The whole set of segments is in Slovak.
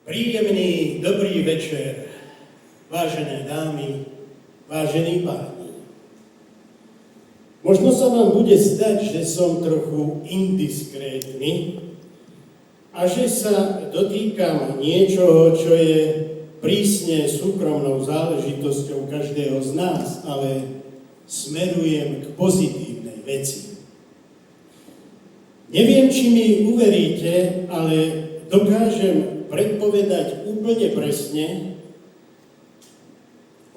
Príjemný, dobrý večer, vážené dámy, vážení páni. Možno sa vám bude zdať, že som trochu indiskrétny a že sa dotýkam niečoho, čo je prísne súkromnou záležitosťou každého z nás, ale smerujem k pozitívnej veci. Neviem, či mi uveríte, ale dokážem predpovedať úplne presne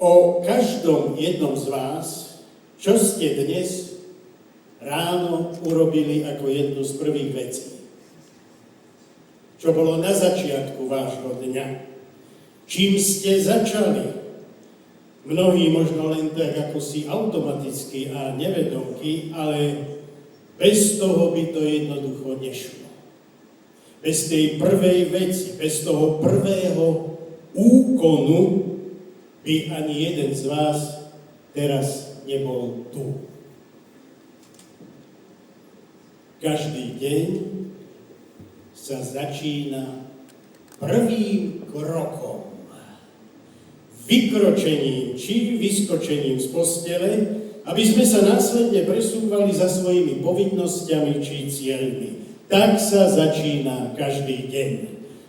o každom jednom z vás, čo ste dnes ráno urobili ako jednu z prvých vecí. Čo bolo na začiatku vášho dňa. Čím ste začali. Mnohí možno len tak ako si automaticky a nevedomky, ale bez toho by to jednoducho nešlo. Bez tej prvej veci, bez toho prvého úkonu by ani jeden z vás teraz nebol tu. Každý deň sa začína prvým krokom. Vykročením či vyskočením z postele, aby sme sa následne presúvali za svojimi povinnosťami či cieľmi. Tak sa začína každý deň.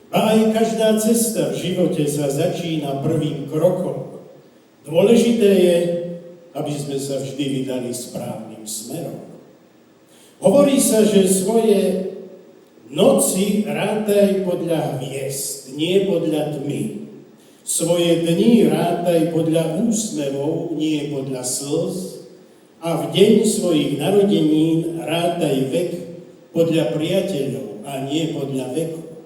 A aj každá cesta v živote sa začína prvým krokom. Dôležité je, aby sme sa vždy vydali správnym smerom. Hovorí sa, že svoje noci rátaj podľa hviezd, nie podľa tmy. Svoje dni rátaj podľa úsmevov, nie podľa slz. A v deň svojich narodenín rátaj vek podľa priateľov a nie podľa veku.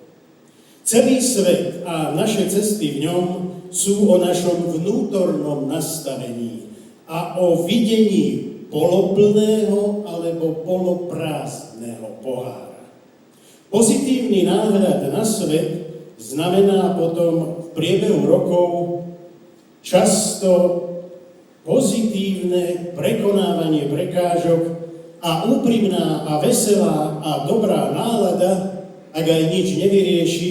Celý svet a naše cesty v ňom sú o našom vnútornom nastavení a o videní poloplného alebo poloprázdneho pohára. Pozitívny náhľad na svet znamená potom v priebehu rokov často pozitívne prekonávanie prekážok a úprimná a veselá a dobrá nálada, ak aj nič nevyrieši,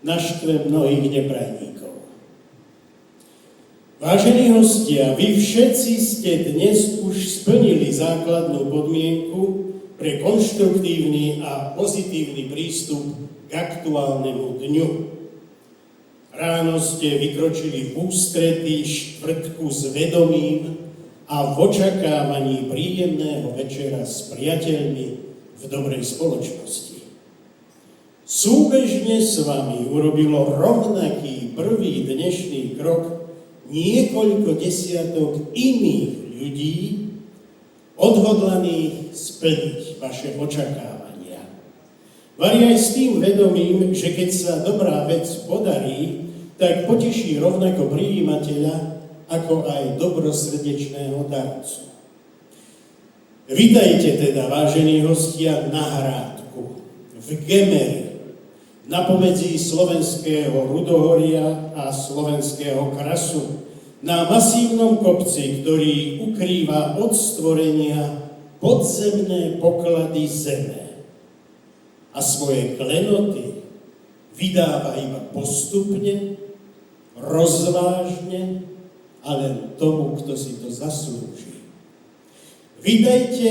naštve mnohých neprajníkov. Vážení hostia, vy všetci ste dnes už splnili základnú podmienku pre konštruktívny a pozitívny prístup k aktuálnemu dňu. Ráno ste vykročili v ústretí štvrtku s vedomím a v očakávaní príjemného večera s priateľmi v dobrej spoločnosti. Súbežne s vami urobilo rovnaký prvý dnešný krok niekoľko desiatok iných ľudí, odhodlaných splniť vaše očakávania. Vari aj s tým vedomím, že keď sa dobrá vec podarí, tak poteší rovnako prijímateľa, ako aj dobrosrdečného darcu. Vitajte teda, vážení hostia, na Hrádku, v Gemeri, napomedzi slovenského Rudohoria a slovenského Krasu, na masívnom kopci, ktorý ukrýva od stvorenia podzemné poklady zeme. A svoje klenoty vydáva iba postupne, rozvážne, a len tomu, kto si to zaslúži. Vítajte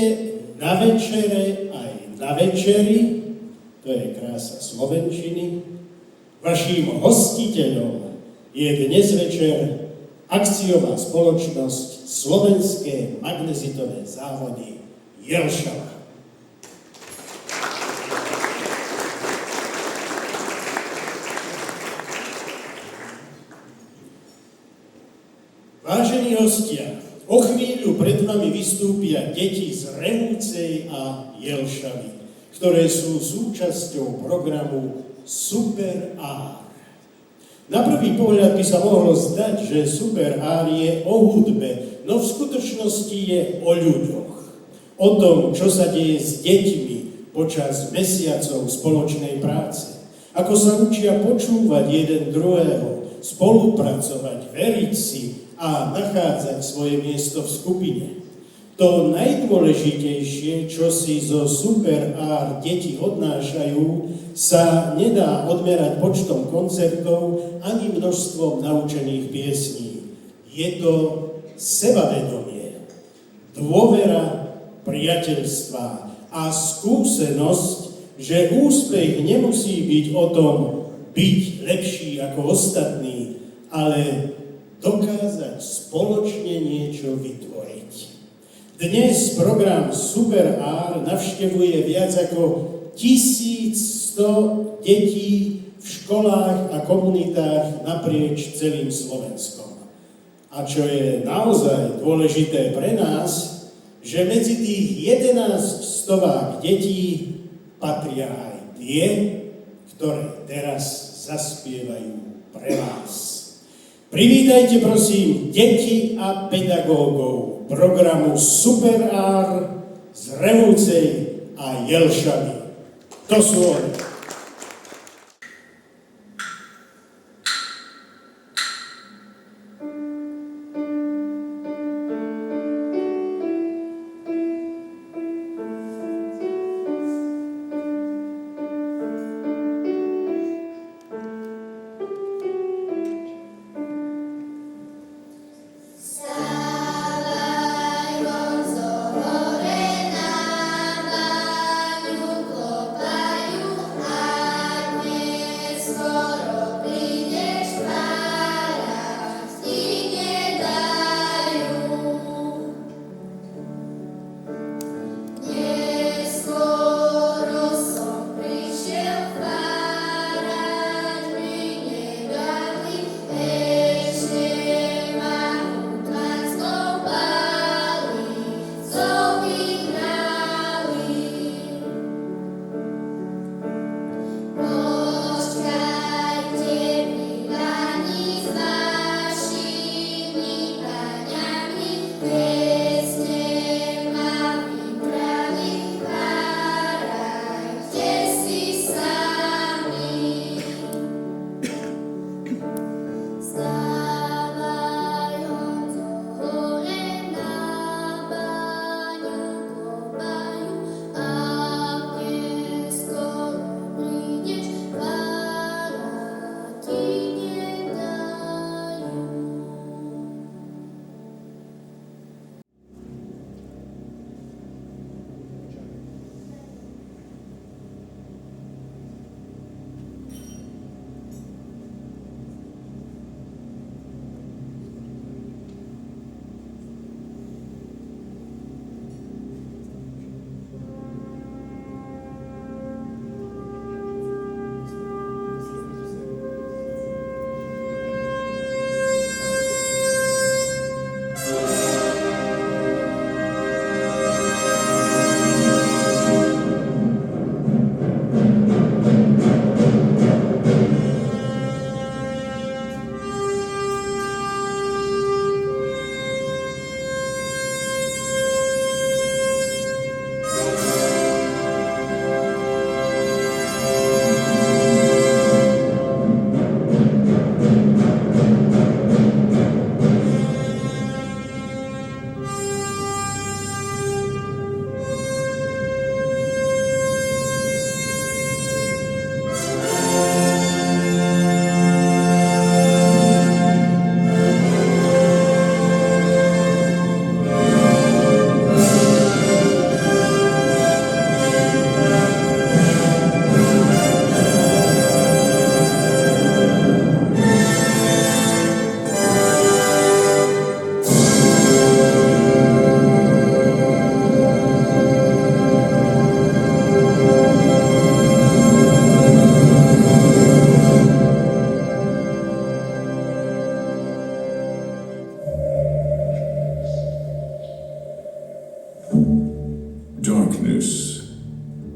na večere aj na večeri, to je krása slovenčiny. Vaším hostiteľom je dnes večer akciová spoločnosť Slovenské magnezitové závody Jelšava. Vážení hostia, o chvíľu pred vami vystúpia deti z Rehúcej a Jelšavy, ktoré sú súčasťou programu Super Ár. Na prvý pohľad by sa mohlo zdať, že Super Ár je o hudbe, no v skutočnosti je o ľuďoch. O tom, čo sa deje s deťmi počas mesiacov spoločnej práce. Ako sa učia počúvať jeden druhého, spolupracovať, veriť si a nachádzať svoje miesto v skupine. To najdôležitejšie, čo si zo Super Art deti odnášajú, sa nedá odmerať počtom koncertov ani množstvom naučených piesní. Je to sebavedomie, dôvera, priateľstva a skúsenosť, že úspech nemusí byť o tom byť lepší ako ostatní, ale dokázať spoločne niečo vytvoriť. Dnes program Super R navštevuje viac ako 1100 detí v školách a komunitách naprieč celým Slovenskom. A čo je naozaj dôležité pre nás, že medzi tých 11 stovák detí patria aj tie, ktoré teraz zaspievajú pre vás. Privítajte prosím deti a pedagógov programu Super R z Revúcej a Jelšavy. To sú oni.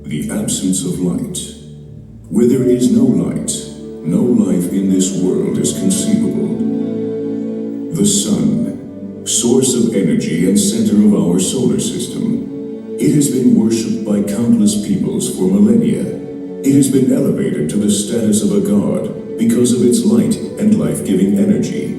the absence of light. Where there is no light, no life in this world is conceivable. The sun, source of energy and center of our solar system, it has been worshipped by countless peoples for millennia. It has been elevated to the status of a god because of its light and life-giving energy.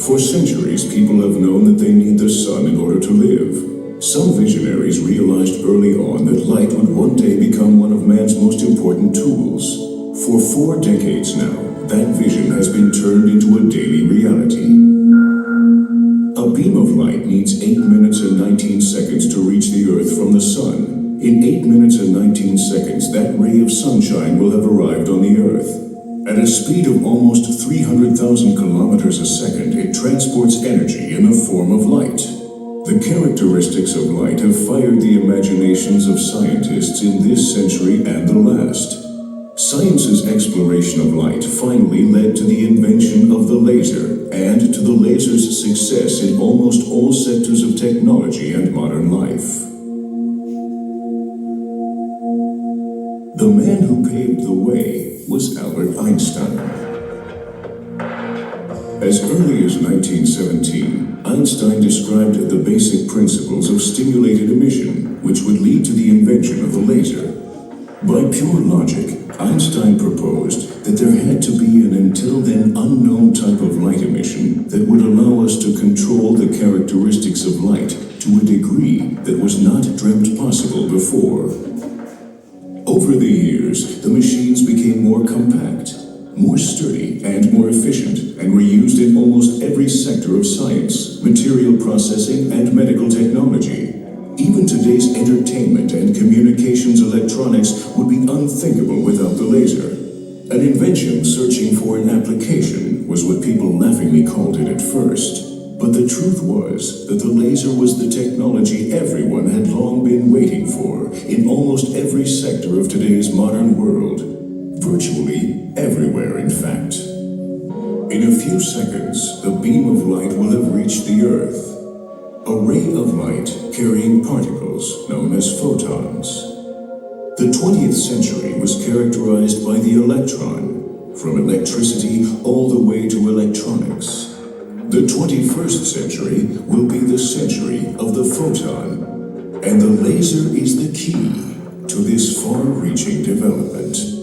For centuries, people have known that they need the sun in order to live. Some visionaries realized early on that light would one day become one of man's most important tools. For 4 decades now, that vision has been turned into a daily reality. A beam of light needs 8 minutes and 19 seconds to reach the Earth from the Sun. In 8 minutes and 19 seconds, that ray of sunshine will have arrived on the Earth. At a speed of almost 300,000 kilometers a second, it transports energy in the form of light. The characteristics of light have fired the imaginations of scientists in this century and the last. Science's exploration of light finally led to the invention of the laser and to the laser's success in almost all sectors of technology and modern life. The man who paved the way was Albert Einstein. As early as 1917, Einstein described the basic principles of stimulated emission, which would lead to the invention of the laser. By pure logic, Einstein proposed that there had to be an until then unknown type of light emission that would allow us to control the characteristics of light to a degree that was not dreamt possible before. Over the years, the machines became more compact, more sturdy, and more efficient, and were used in almost every sector of science, material processing, and medical technology. Even today's entertainment and communications electronics would be unthinkable without the laser. An invention searching for an application was what people laughingly called it at first. But the truth was that the laser was the technology everyone had long been waiting for in almost every sector of today's modern world. Virtually everywhere, in fact. In a few seconds, the beam of light will have reached the Earth. A ray of light carrying particles known as photons. The 20th century was characterized by the electron, from electricity all the way to electronics. The 21st century will be the century of the photon, and the laser is the key to this far-reaching development.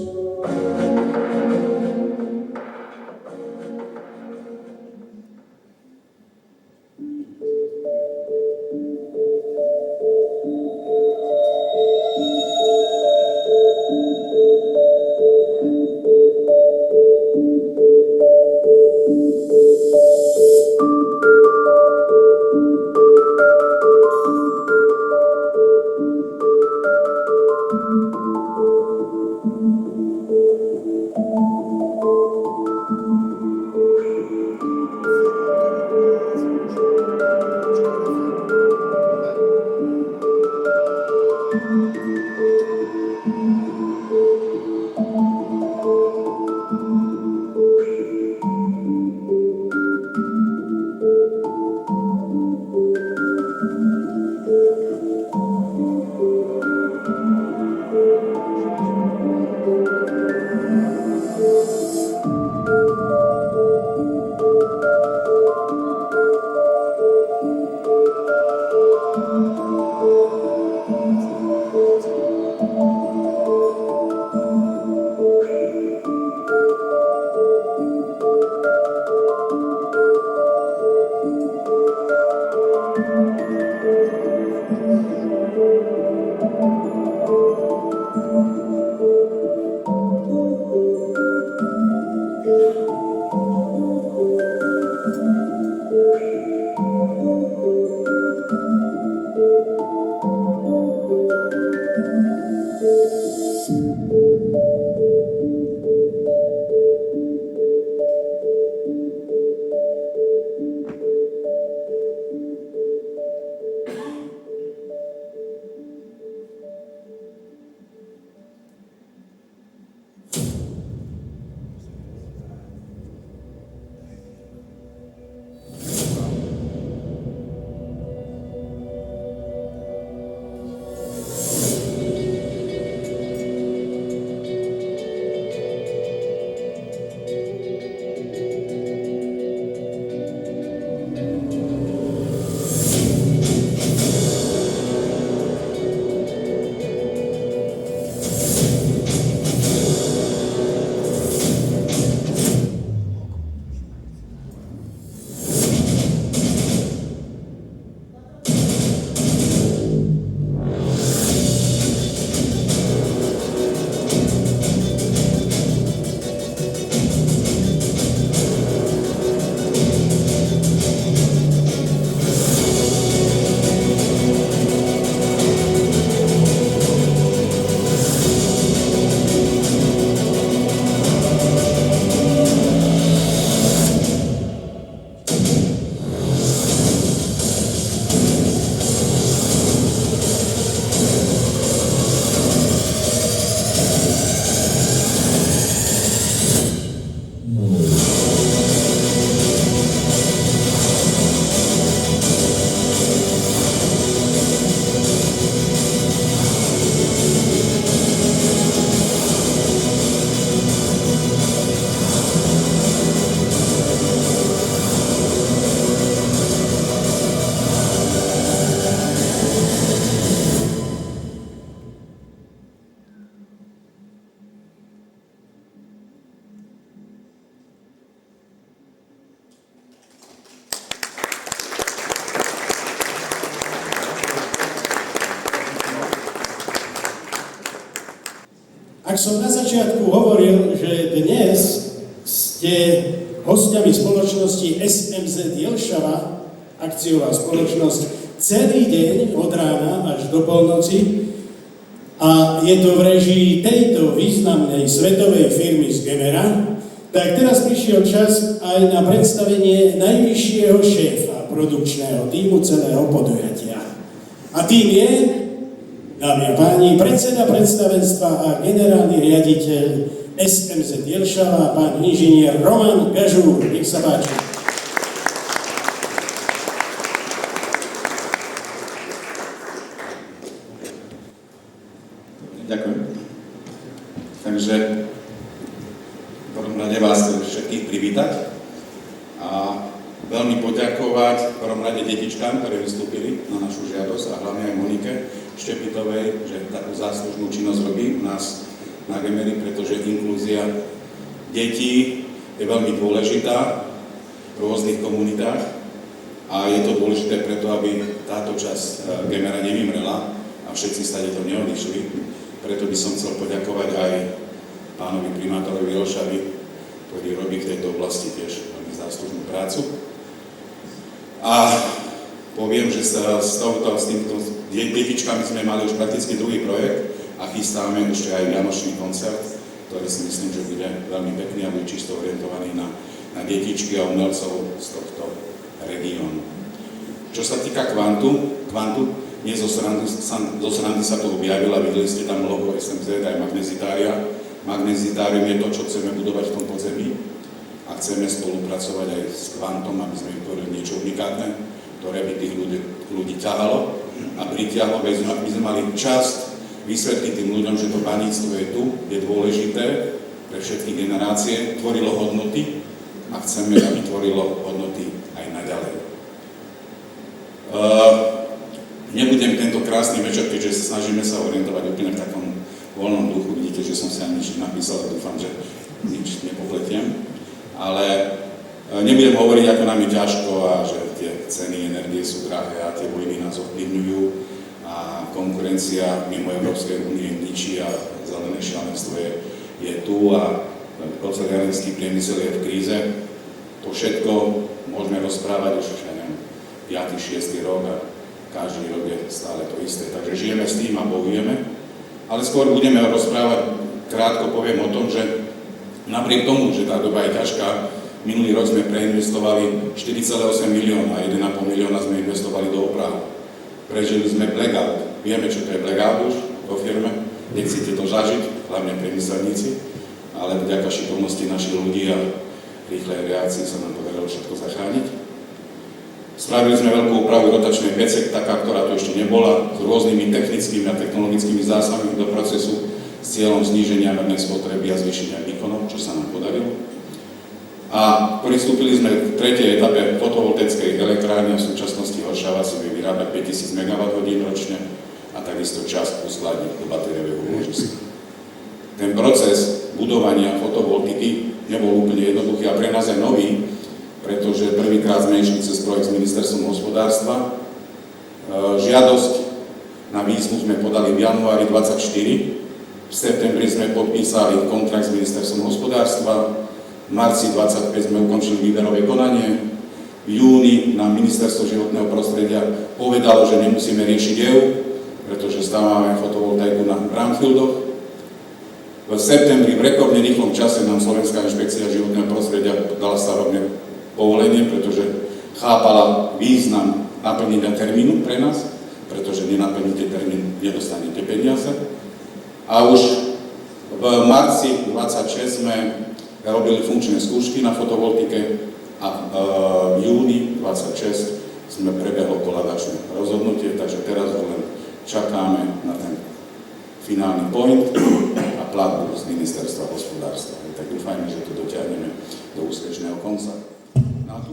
Ak som na začiatku hovoril, že dnes ste hostiami spoločnosti SMZ Jelšava, akciová spoločnosť, celý deň od rána až do polnoci a je to v režii tejto významnej svetovej firmy z Gemera, tak teraz prišiel čas aj na predstavenie najvyššieho šéfa produkčného tímu celého podujatia. A tým je, dámy a páni, predseda predstavenstva a generálny riaditeľ SMZ Jelšava, pán inžinier Roman Gažúr. Nech sa páči. Ďakujem. Takže v prvom rade vás chcem všetkých privítať a veľmi poďakovať v prvom rade detičkám, ktoré vystúpili na našu žiadosť a hlavne aj Monike Štepitovej, že takú záslužnú činnosť robí u nás na Gemeri, pretože inklúzia detí je veľmi dôležitá v rôznych komunitách a je to dôležité preto, aby táto časť Gemera nevymrela a všetci stade to neodišli. Preto by som chcel poďakovať aj pánovi primátorovi Jelšavi, ktorý robí v tejto oblasti tiež veľmi záslužnú prácu. A poviem, že s týmto detičkami sme mali už prakticky druhý projekt a chystáme ešte aj vianočný koncert, ktorý si myslím, že bude veľmi pekný a bude čisto orientovaný na detičky a umelcov z tohto regiónu. Čo sa týka kvantu, nie zo srandy sa to objavilo a videli ste tam logo SMZ aj magnezitária. Magnezitárium je to, čo chceme budovať v tom podzemí a chceme spolupracovať aj s kvantom, aby sme vytvorili niečo unikátne, ktoré by tých ľudí ťahalo a pritiahlo, aby sme mali časť vysvetliť tým ľuďom, že to baníctvo je tu, je dôležité pre všetky generácie, tvorilo hodnoty a chceme, aby tvorilo hodnoty aj naďalej. Nebudem tento krásny večer, keďže sa snažíme sa orientovať úplne v takom voľnom duchu. Vidíte, že som si ani nič napísal a dúfam, že nič nepopletiem. Ale nebudem hovoriť, ako nám je ťažko a že tie ceny energie sú drahé a tie vojny nás ovplyvňujú a konkurencia mimo Európskej únie ničí a zelené šialenstvo je tu a oceliarenský priemysel je v kríze. To všetko môžeme rozprávať už, 5. 6. rok a každý rok je stále to isté. Takže žijeme s tým a bojujeme. Ale skôr budeme rozprávať, krátko poviem o tom, že napriek tomu, že tá doba je ťažká, minulý rok sme preinvestovali 4,8 milióna a 1,5 milióna sme investovali do oprav. Prežili sme blackout. Vieme, čo to je blackout už vo firme. Nechcete to zažiť, hlavne priemyselníci, ale vďaka šikovnosti našich ľudí a rýchlej reakcii sa nám podarilo všetko zachrániť. Spravili sme veľkú úpravu rotačnej pece, taká, ktorá tu ešte nebola, s rôznymi technickými a technologickými zásahmi do procesu s cieľom zníženia mernej spotreby a zvýšenia výkonov, čo sa nám podarilo. A pristúpili sme k tretej etape fotovoltaickej elektrárne, v súčasnosti Jelšava si vie vyrábať 5000 MWh ročne a takisto časť uskladniť do batériového úložiska. Ten proces budovania fotovoltiky nebol úplne jednoduchý a pre nás je nový, pretože prvýkrát sme išli cez projekt s ministerstvom hospodárstva. Žiadosť na výzvu sme podali v januári 2024, v septembri sme podpísali kontrakt s ministerstvom hospodárstva, v marci 2025 sme ukončili výberové konanie, v júni nám ministerstvo životného prostredia povedalo, že nemusíme riešiť EU, pretože stávame fotovoltaiku na brownfieldoch. V septembri v rekordne rýchlom čase nám Slovenská inšpekcia životného prostredia dala stavebné povolenie, pretože chápala význam naplnenia termínu pre nás, pretože nenaplníte termín, nedostanete peniaze. A už v marci 26 sme robili funkčné skúšky na fotovoltike a v júni 26 sme prebehlo koladačné rozhodnutie, takže teraz len čakáme na ten finálny point a platbu z ministerstva hospodárstva. Tak dúfajme, že to dotiahneme do úspešného konca. Na tú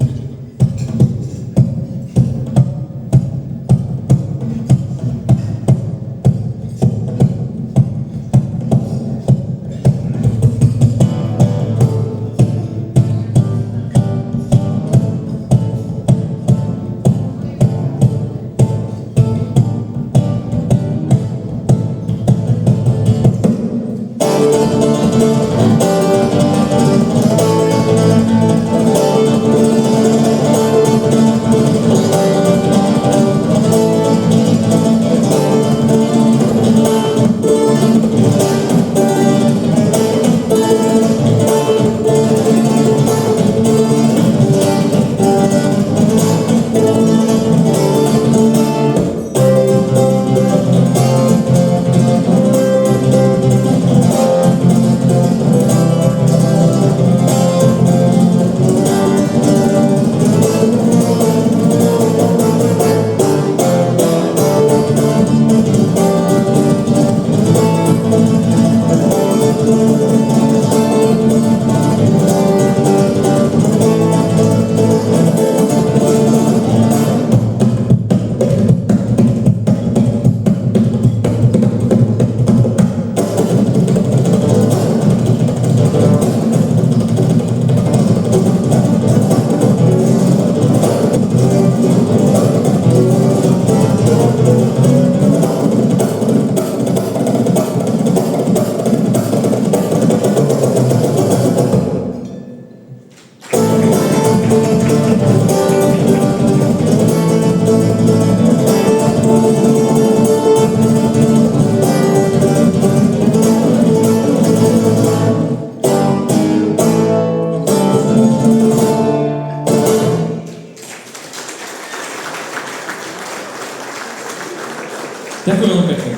Ďakujem veľmi pekne.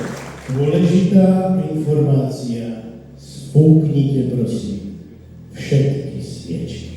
Dôležitá informácia. Spúknite prosím všetky sviečky.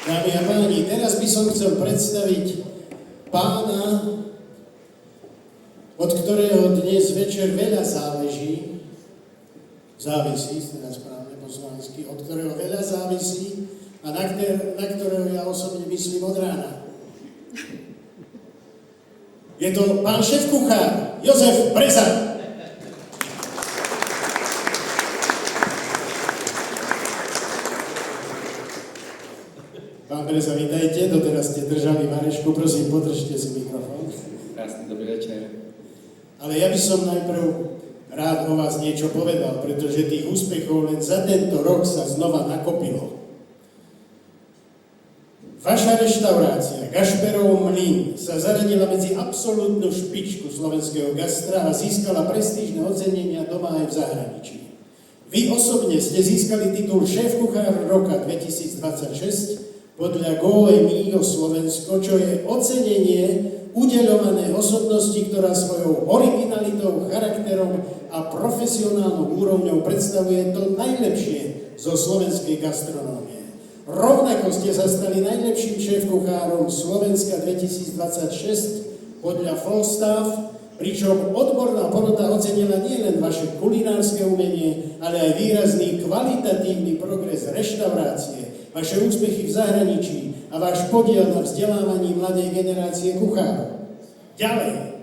Dámy a páni, teraz by som chcel predstaviť pána, od ktorého dnes večer veľa závisí, teda správne po slovensky, od ktorého veľa závisí a na ktorého ja osobne myslím od rána. Je to pán šéfkuchár Jozef Breza. Pán Breza, vítajte, doteraz ste držali varešku, prosím, podržte si mikrofón. Krásny dobrý večer. Ale ja by som najprv rád o vás niečo povedal, pretože tých úspechov len za tento rok sa znova nakopilo. Vaša reštaurácia Gašperov mlyn sa zaradila medzi absolútnu špičku slovenského gastra a získala prestížne ocenenia doma aj v zahraničí. Vy osobne ste získali titul šéfkuchár roka 2026 podľa Goe Mio Slovensko, čo je ocenenie udeľované osobnosti, ktorá svojou originalitou, charakterom a profesionálnou úrovňou predstavuje to najlepšie zo slovenskej gastronómie. Rovnako ste sa stali najlepším šéfkuchárom Slovenska 2026 podľa Falstaff, pričom odborná porota ocenila nielen vaše kulinárske umenie, ale aj výrazný kvalitatívny progres reštaurácie, vaše úspechy v zahraničí a váš podiel na vzdelávaní mladej generácie kuchárov. Ďalej,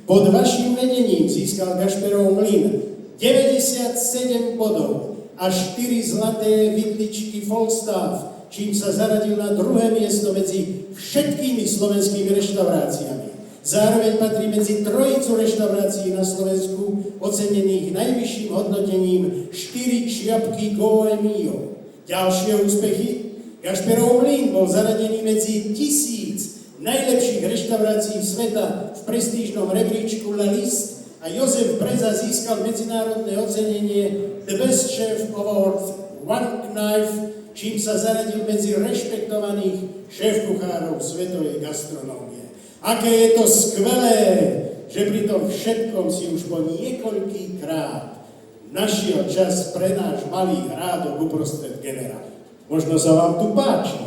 pod vašim vedením získal Gašperov mlyn 97 bodov a 4 zlaté vidličky Falstaff, čím sa zaradil na druhé miesto medzi všetkými slovenskými reštauráciami. Zároveň patrí medzi trojicu reštaurácií na Slovensku ocenených najvyšším hodnotením 4 šľapky Goe Mio. Ďalšie úspechy? Gašperov mlyn bol zaradený medzi 1000 najlepších reštaurácií sveta v prestížnom rebríčku La Liste a Jozef Breza získal medzinárodné ocenenie The Best Chef Award One Knife, čím sa zaradil medzi rešpektovaných šéfkuchárov svetovej gastronómie. Aké je to skvelé, že pri tom všetkom si už po niekoľkýkrát našiel čas pre náš malý hrádok uprostred generálu. Možno sa vám tu páči.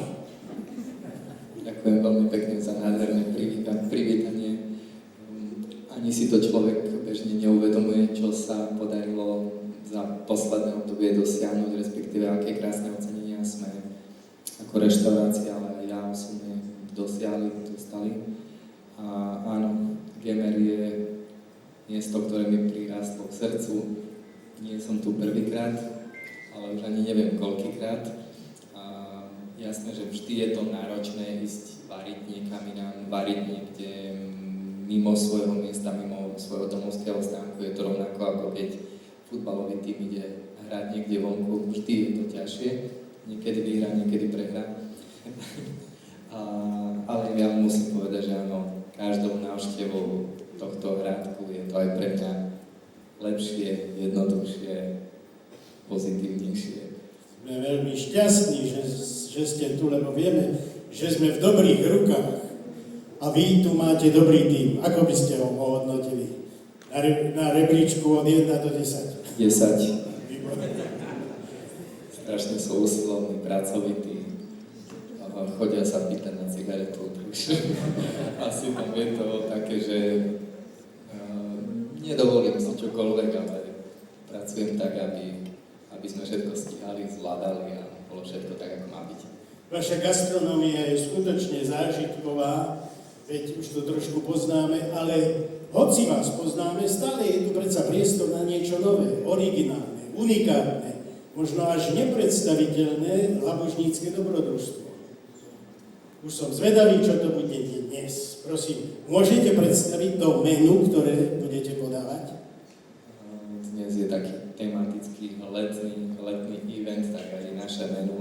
Ďakujem veľmi pekne za nádherné privítanie. Ani si to človek bežne neuvedomuje, čo sa podarilo za posledné obdobie dosiahnuť, respektíve aké krásne ocenenia sme ako reštaurácia, ale aj ja osobne dostali. A áno, Gemer je miesto, ktoré mi prirástlo k srdcu. Nie som tu prvýkrát, ale už ani neviem koľkýkrát. A jasné, že vždy je to náročné ísť variť niekam inám, variť niekde mimo svojho miesta, mimo svojho domovského stánku. Je to rovnako ako keď futbalový tým ide hrať niekde vonku. Vždy je to ťažšie. Niekedy vyhrá, niekedy prehrá. Ale ja musím povedať, že áno, každou návštevou tohto hrádku je to aj pre mňa lepšie, jednoduchšie, pozitívnejšie. Sme veľmi šťastní, že ste tu, lebo vieme, že sme v dobrých rukách a vy tu máte dobrý tým. Ako by ste ho ohodnotili? Na rebríčku od 1 do 10. 10. Strašne sú usilovní, pracovití. Chodia sa pýtať na cigaretu, takže asi tam je to také, že nedovolím si čokoľvek, ale pracujem tak, aby sme všetko stíhali, zvládali a bolo všetko tak, ako má byť. Vaša gastronómia je skutočne zážitková, veď už to trošku poznáme, ale hoci vás poznáme, stále je tu predsa priestor na niečo nové, originálne, unikátne, možno až nepredstaviteľné labužnícke dobrodružstvo. Už som zvedavý, čo to budete dnes. Prosím, môžete predstaviť to menu, ktoré budete podávať? Dnes je taký tematický letný event, tak aj naše menu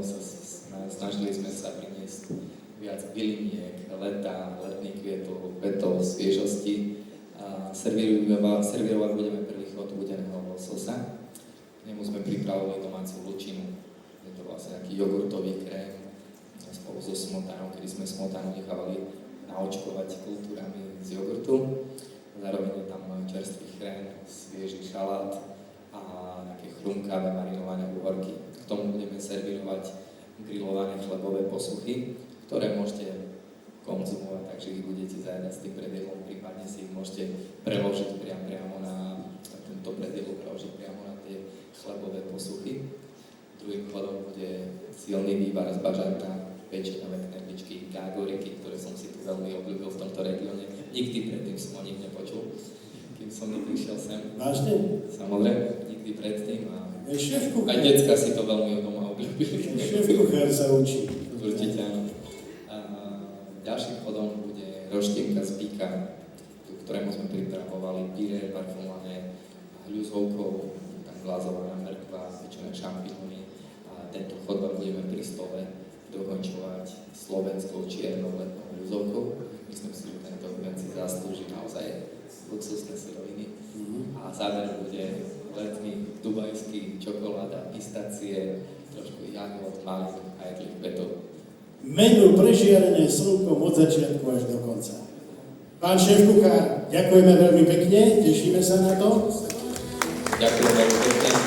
snažili sme sa priniesť viac byliniek, leta, letných kvetov, sviežosti. Servírovať budeme prvý chod udeného lososa. K nemu sme pripravili domácu vlčinu. Je to vlastne taký jogurtový krém spolu so smotanou, kedy sme smotanu nechávali naočkovať kultúrami z jogurtu. Zároveň je tam čerstvý chrén, svieži šalát a nejaké chrumkavé marinované uhorky. K tomu budeme servírovať grillované chlebové posuchy, ktoré môžete konzumovať, takže ich budete zajedať s tým predjedlom, prípadne si ich môžete preložiť priamo na tento predjedlo, preložiť priamo na tie chlebové posuchy. Druhým chodom bude silný vývar z bažanta, pečeňové knedličky, gágoriky, ktoré som si tu veľmi obľúbil v tomto regióne. Nikdy predtým som o nich nepočul, kým som neprišiel sem. Vážne? Samozrejme, nikdy predtým a Šéf-kuchár. aj decka si to veľmi doma obľúbili. Šéf-kuchár sa učí. Určite áno. A ďalším chodom bude roštienka z bíka, ktorému sme pripravovali pyré parfumované hľuzovkou, tam glazovaná mrkva, pečené šampinóny a tento chod budeme pri stole dokončovať slovenskou čiernou letnou hľuzovkou. Myslím si, že tento event si zaslúži naozaj luxusné suroviny. A záver bude letný dubajský čokoláda, pistácie, trošku jagod, malín a jedlých betov. Menu prežiarené slnkom od začiatku až do konca. Pán šéf-kuchár, ďakujeme veľmi pekne, tešíme sa na to. Ďakujem veľmi pekne.